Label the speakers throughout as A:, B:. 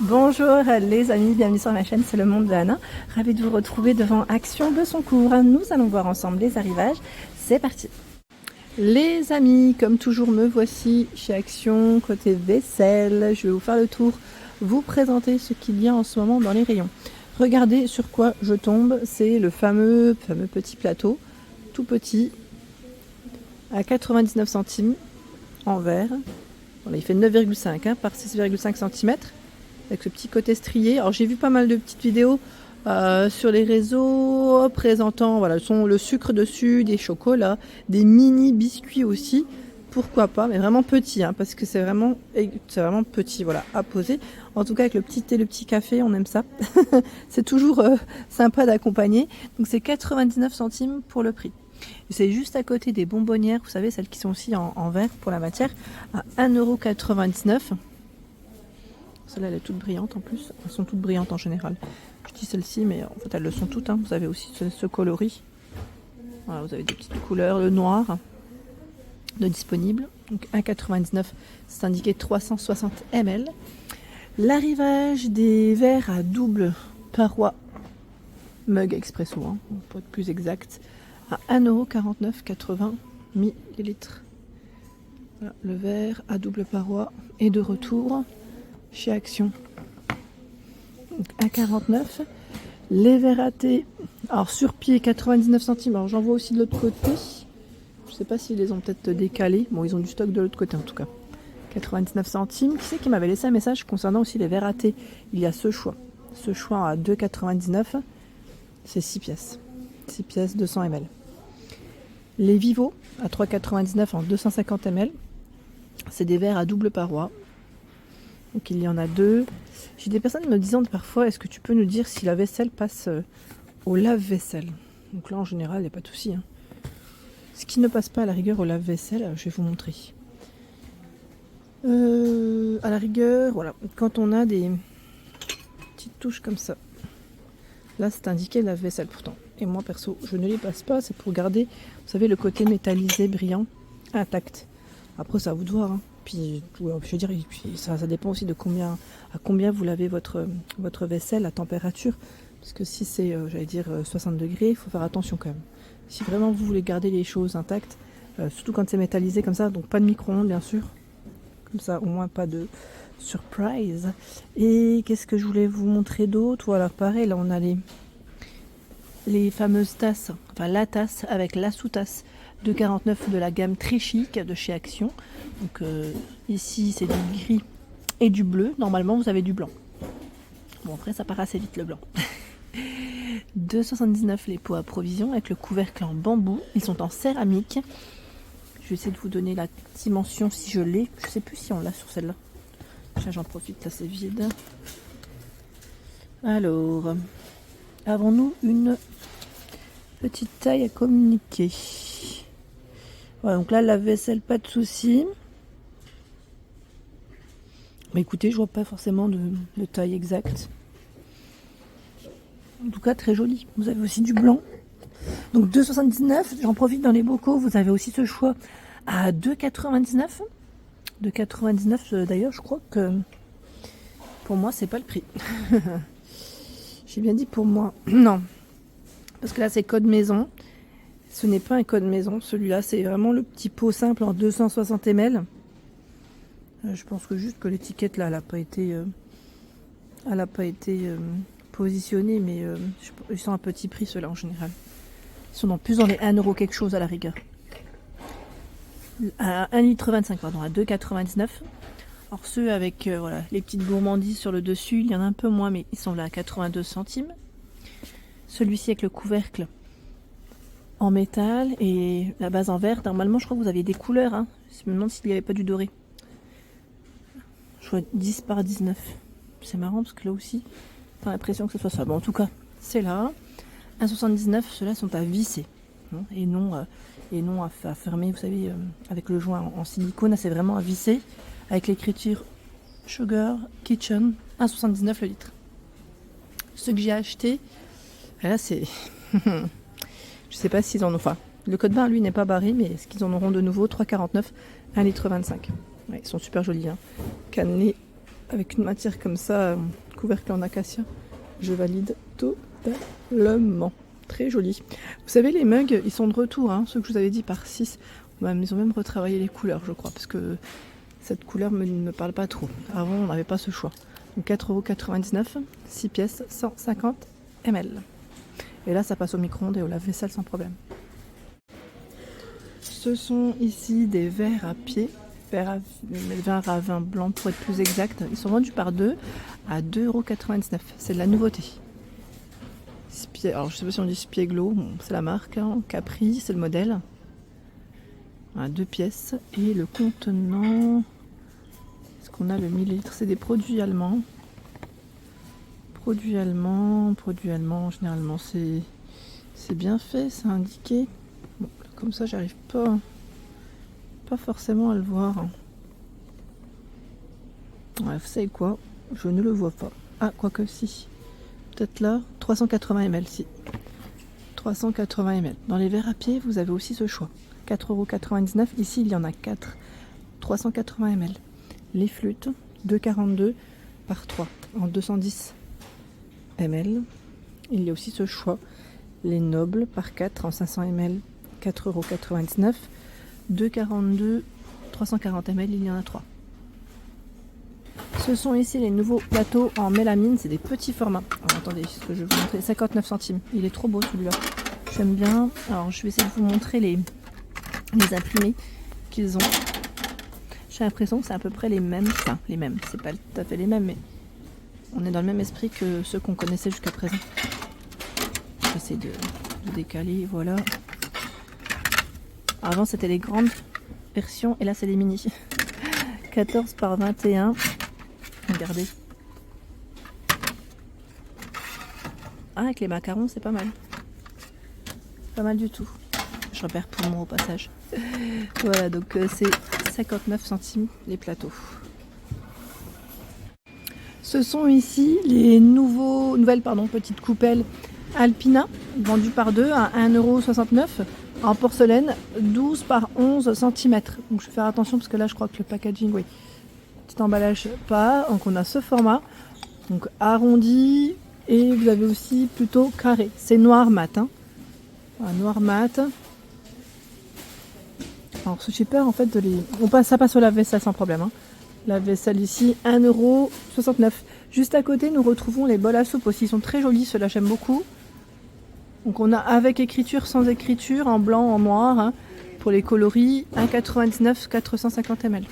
A: Bonjour les amis, bienvenue sur ma chaîne, c'est le monde de Anna. Ravi de vous retrouver devant Action Besoncourt. Nous allons voir ensemble les arrivages. C'est parti. Les amis, comme toujours me voici chez Action, côté vaisselle. Je vais vous faire le tour, vous présenter ce qu'il y a en ce moment dans les rayons. Regardez sur quoi je tombe, c'est le fameux petit plateau, tout petit, à 99 centimes en verre. Voilà, il fait 9,5 par 6,5 cm. Avec ce petit côté strié. Alors j'ai vu pas mal de petites vidéos sur les réseaux présentant voilà, le sucre dessus, des chocolats, des mini biscuits aussi. Pourquoi pas, mais vraiment petit, parce que c'est vraiment petit, voilà, à poser. En tout cas avec le petit thé, le petit café, on aime ça. C'est toujours sympa d'accompagner. Donc c'est 99 centimes pour le prix. C'est juste à côté des bonbonnières, vous savez, celles qui sont aussi en verre pour la matière, à 1,99 €. Celle-là, elle est toute brillante en plus. Elles sont toutes brillantes en général. Je dis celle-ci, mais en fait, elles le sont toutes. Vous avez aussi ce coloris. Voilà, vous avez des petites couleurs. Le noir de disponible. Donc 1,99 €. C'est indiqué 360 ml. L'arrivage des verres à double paroi. Mug expresso, pour être plus exact. À 1,49 € 80 ml. Voilà, le verre à double paroi est de retour chez Action. Donc 1,49 €. Les verres à thé, alors sur pied 99 centimes. Alors j'en vois aussi de l'autre côté. Je sais pas s'ils les ont peut-être décalés. Bon, ils ont du stock de l'autre côté en tout cas. 99 centimes. Qui c'est qui m'avait laissé un message concernant aussi les verres à thé? Il y a ce choix. Ce choix à 2,99 €. C'est 6 pièces. 6 pièces, 200 ml. Les Vivo à 3,99 € en 250 ml. C'est des verres à double paroi. Donc il y en a deux. J'ai des personnes me disant parfois, est-ce que tu peux nous dire si la vaisselle passe au lave-vaisselle? Donc là en général il n'y a pas de souci. Ce qui ne passe pas à la rigueur au lave-vaisselle, je vais vous montrer. À la rigueur, voilà, quand on a des petites touches comme ça. Là c'est indiqué lave-vaisselle pourtant. Et moi perso, je ne les passe pas, c'est pour garder, vous savez, le côté métallisé, brillant, intact. Après c'est à vous de voir. Puis, je veux dire, ça dépend aussi de à combien vous lavez votre vaisselle, la température. Parce que si c'est, j'allais dire, 60 degrés, il faut faire attention quand même. Si vraiment vous voulez garder les choses intactes, surtout quand c'est métallisé comme ça, donc pas de micro-ondes bien sûr. Comme ça, au moins pas de surprise. Et qu'est-ce que je voulais vous montrer d'autre? Voilà, pareil, là on a les fameuses tasses, enfin la tasse avec la sous-tasse de 49 de la gamme très chic de chez Action. Donc ici c'est du gris et du bleu. Normalement vous avez du blanc. Bon après ça part assez vite le blanc. 2,79 € les pots à provision avec le couvercle en bambou. Ils sont en céramique. Je vais essayer de vous donner la dimension si je l'ai. Je sais plus si on l'a sur celle-là. J'en profite, là c'est vide. Alors, avons-nous une petite taille à communiquer? Voilà, donc là, la vaisselle, pas de souci. Mais écoutez, je vois pas forcément de taille exacte. En tout cas, très joli. Vous avez aussi du blanc. Donc 2,79 €. J'en profite dans les bocaux. Vous avez aussi ce choix à 2,99 €. 2,99 € d'ailleurs, je crois que pour moi, c'est pas le prix. J'ai bien dit pour moi. Non. Parce que là, c'est code maison. Ce n'est pas un code maison, celui-là, c'est vraiment le petit pot simple en 260 ml. Je pense que juste que l'étiquette là, elle n'a pas été, positionnée, mais ils sont à petit prix ceux-là en général. Ils sont plus dans les 1 € quelque chose à la rigueur. À 1,25 litre, pardon, à 2,99 €. Alors ceux avec voilà, les petites gourmandises sur le dessus, il y en a un peu moins, mais ils sont là à 82 centimes. Celui-ci avec le couvercle en métal et la base en verre. Normalement, je crois que vous aviez des couleurs. Je me demande s'il n'y avait pas du doré. Je vois 10 par 19. C'est marrant parce que là aussi, j'ai l'impression que ce soit ça. Bon, en tout cas, c'est là. 1,79 €. Ceux-là sont à visser et non à fermer. Vous savez, avec le joint en silicone, c'est vraiment à visser avec l'écriture Sugar Kitchen. 1,79 € le litre. Ce que j'ai acheté, là c'est je sais pas s'ils en ont. Enfin, le code barre lui n'est pas barré, mais est-ce qu'ils en auront de nouveau? 3,49 €, 1,25 litre. Ouais, ils sont super jolis. Cannelés avec une matière comme ça, couvercle en acacia, je valide totalement. Très joli. Vous savez, les mugs, ils sont de retour, hein, ceux que je vous avais dit par 6. Ils ont même retravaillé les couleurs, je crois, parce que cette couleur ne me parle pas trop. Avant, on n'avait pas ce choix. Donc 4,99 €, 6 pièces, 150 ml. Et là, ça passe au micro-ondes et au lave-vaisselle sans problème. Ce sont ici des verres à pied, verres à vin blanc pour être plus exact. Ils sont vendus par deux à 2,99 €. C'est de la nouveauté. Alors je sais pas si on dit Spieglo, bon, c'est la marque, hein. Capri, c'est le modèle. Voilà, 2 pièces. Et le contenant, est-ce qu'on a le millilitre? C'est des produits allemands. Produits allemands, généralement c'est bien fait, c'est indiqué. Bon, comme ça j'arrive pas forcément à le voir. Ouais, vous savez quoi? Je ne le vois pas. Ah, quoique si. Peut-être là, 380 ml, si. 380 ml. Dans les verres à pied, vous avez aussi ce choix. 4,99 €. Ici, il y en a 4. 380 ml. Les flûtes, 2,42 par 3 en 210 ml. Il y a aussi ce choix. Les nobles par 4 en 500 ml, 4,99 €. 2,42, 340 ml, il y en a 3. Ce sont ici les nouveaux plateaux en mélamine, c'est des petits formats. Alors, attendez, ce que je vais vous montrer, 59 centimes. Il est trop beau celui-là. J'aime bien. Alors je vais essayer de vous montrer les imprimés qu'ils ont. J'ai l'impression que c'est à peu près les mêmes. Enfin, les mêmes, c'est pas tout à fait les mêmes, mais on est dans le même esprit que ceux qu'on connaissait jusqu'à présent. J'essaie de décaler, voilà. Avant c'était les grandes versions et là c'est les mini. 14 par 21. Regardez. Ah, avec les macarons, c'est pas mal. Pas mal du tout. Je repère pour moi au passage. Voilà, donc c'est 59 centimes les plateaux. Ce sont ici les nouvelles petites coupelles Alpina, vendues par deux à 1,69 € en porcelaine, 12 par 11 cm. Donc je vais faire attention parce que là je crois que le packaging, oui, petit emballage pas. Donc on a ce format, donc arrondi, et vous avez aussi plutôt carré. C'est noir mat, hein. Voilà, noir mat. Alors j'ai peur en fait de les... ça passe au lave-vaisselle sans problème, hein. Lave-vaisselle ici, 1,69 €. Juste à côté, nous retrouvons les bols à soupe aussi. Ils sont très jolis, ceux-là j'aime beaucoup. Donc on a avec écriture, sans écriture, en blanc, en noir, hein, pour les coloris, 1,99 €, 450 ml.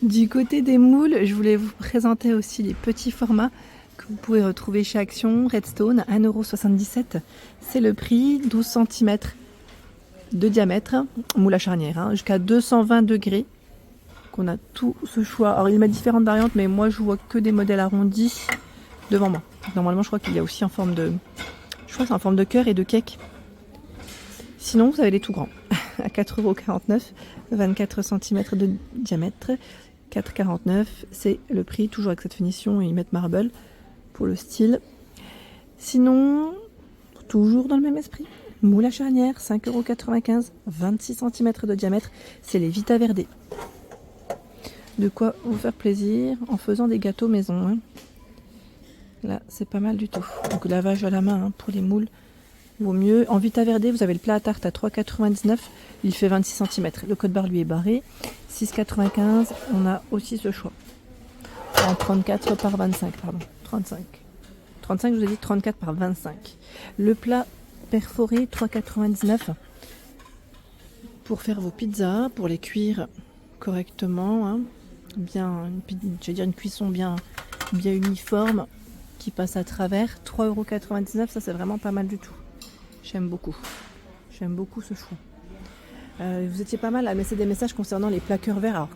A: Du côté des moules, je voulais vous présenter aussi les petits formats que vous pouvez retrouver chez Action, Redstone, 1,77 €. C'est le prix, 12 cm de diamètre, moule à charnière, hein, jusqu'à 220 degrés. Donc on a tout ce choix. Alors il met différentes variantes, mais moi je vois que des modèles arrondis devant moi. Normalement je crois qu'il y a aussi en forme de... Je crois que c'est en forme de cœur et de cake. Sinon vous avez les tout grands. À 4,49 €, 24 cm de diamètre. 4,49 €, c'est le prix, toujours avec cette finition, et ils mettent marble pour le style. Sinon, toujours dans le même esprit, moule à charnière, 5,95 €, 26 cm de diamètre, c'est les Vita Verde. De quoi vous faire plaisir en faisant des gâteaux maison, hein. Là, c'est pas mal du tout. Donc lavage à la main, hein, pour les moules, vaut mieux. En Vita Verde, vous avez le plat à tarte à 3,99 €, il fait 26 cm. Le code barre lui est barré. 6,95 €, on a aussi ce choix. En 34 par 25, pardon. 35. 35, je vous ai dit 34 par 25. Le plat perforé, 3,99 € pour faire vos pizzas, pour les cuire correctement, hein. Bien, je vais dire une cuisson bien uniforme qui passe à travers. 3,99 €, ça c'est vraiment pas mal du tout. J'aime beaucoup ce choix. Vous étiez pas mal à laisser des messages concernant les plats curveurs,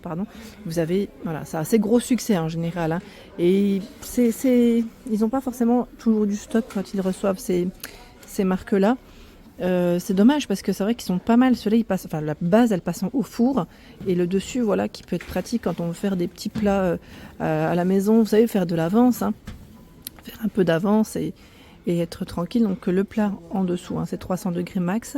A: pardon. Vous avez, voilà, ça a assez gros succès en général, hein. Et ils n'ont pas forcément toujours du stock quand ils reçoivent ces marques-là. C'est dommage parce que c'est vrai qu'ils sont pas mal. Ceux-là, la base, elle passe au four, et le dessus, voilà, qui peut être pratique quand on veut faire des petits plats à la maison. Vous savez, faire de l'avance, hein. Faire un peu d'avance et être tranquille. Donc le plat en dessous, hein, c'est 300 degrés max.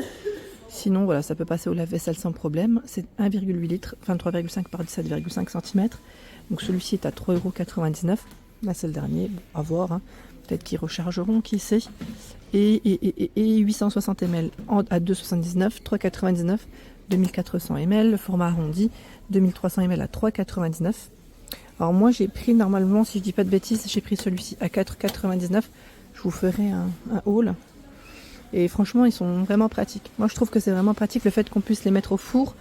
A: Sinon, voilà, ça peut passer au lave-vaisselle sans problème. C'est 1,8 litres, 23,5 par 17,5 cm. Donc celui-ci est à 3,99 €. Là, c'est le dernier. Bon, à voir. Hein. Peut-être qu'ils rechargeront, qui sait. Et 860 ml à 2,79 €, 3,99 €, 2400 ml. Le format arrondi, 2300 ml à 3,99 €. Alors moi, j'ai pris normalement, si je dis pas de bêtises, j'ai pris celui-ci à 4,99 €. Je vous ferai un haul. Et franchement, ils sont vraiment pratiques. Moi, je trouve que c'est vraiment pratique le fait qu'on puisse les mettre au four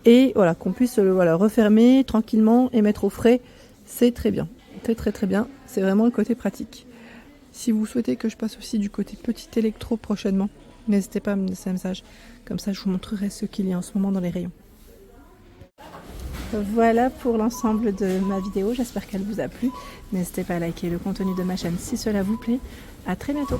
A: et voilà, qu'on puisse voilà, refermer tranquillement et mettre au frais. C'est très bien. Très bien. C'est vraiment le côté pratique. Si vous souhaitez que je passe aussi du côté petit électro prochainement, n'hésitez pas à me laisser un message. Comme ça, je vous montrerai ce qu'il y a en ce moment dans les rayons. Voilà pour l'ensemble de ma vidéo. J'espère qu'elle vous a plu. N'hésitez pas à liker le contenu de ma chaîne si cela vous plaît. À très bientôt.